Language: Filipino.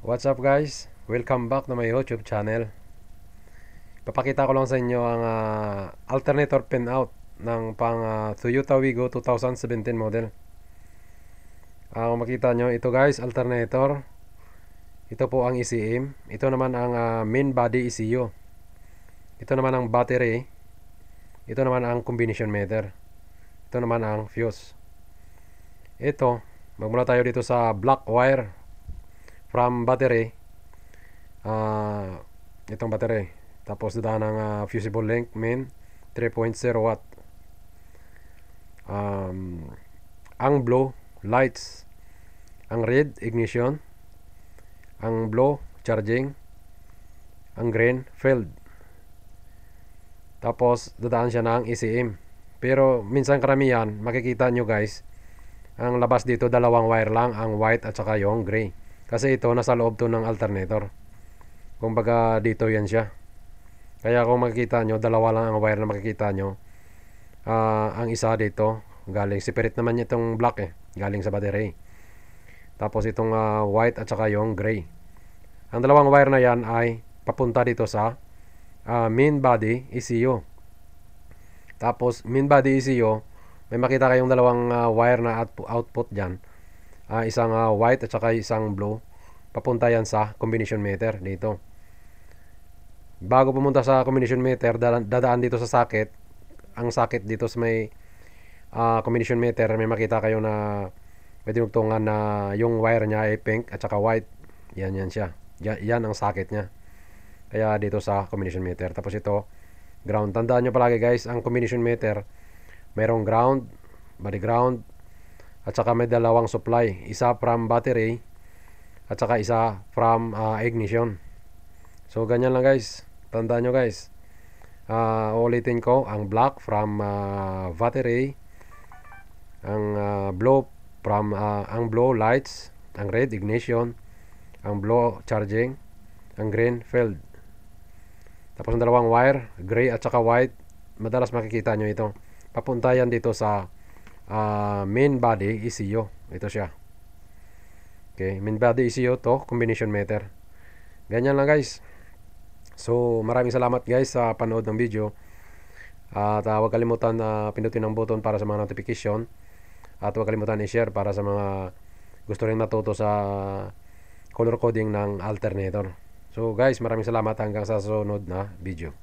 What's up guys? Welcome back to my YouTube channel. Papakita ko lang sa inyo ang alternator pinout ng Toyota Wigo 2017 model. Kung makita nyo, ito guys, alternator. Ito po ang ECM. Ito naman ang main body ECU. Ito naman ang battery. Ito naman ang combination meter. Ito naman ang fuse. Ito, magmula tayo dito sa black wire from battery. Itong battery, tapos dadaan ng fusible link main 3.0 watt. Ang blue lights, ang red ignition, ang blue charging, ang green field. Tapos dadaan siya ng ECM. Pero minsan karamihan makikita nyo guys, ang labas dito dalawang wire lang, ang white at saka yung gray. Kasi ito nasa loob to ng alternator. Kumbaga dito yan siya. Kaya kung makikita nyo, dalawa lang ang wire na makikita nyo. Ang isa dito, galing separate naman itong black galing sa battery. Tapos itong white at saka yung gray. Ang dalawang wire na yan ay papunta dito sa main body ECU. Tapos main body ECU, may makita kayong dalawang wire na output dyan. Isang white at saka isang blue. Papunta yan sa combination meter dito. Bago pumunta sa combination meter, dadaan dito sa socket. Ang socket dito sa may combination meter, may makita kayo na may tinugtungan na yung wire niya ay pink at saka white. Yan siya. Yan ang socket niya. Kaya dito sa combination meter. Tapos ito, ground. Tandaan nyo palagi guys, ang combination meter, mayroong ground, body ground, at saka may dalawang supply. Isa from battery, at saka isa from ignition. So ganyan lang guys. Tandaan nyo guys. Ulitin ko, ang black from battery, ang blue from ang blue lights, ang red ignition, ang blue charging, ang green field. Tapos ang dalawang wire, gray at saka white, madalas makikita nyo ito. Papunta yan dito sa main body ECU. Ito siya. Okay, main body ECU to, combination meter. Ganyan lang guys. So maraming salamat guys sa panood ng video. At huwag kalimutan na pindutin ang button para sa mga notification. At huwag kalimutan i-share para sa mga gusto rin matuto sa color coding ng alternator. So guys, maraming salamat hanggang sa susunod na video.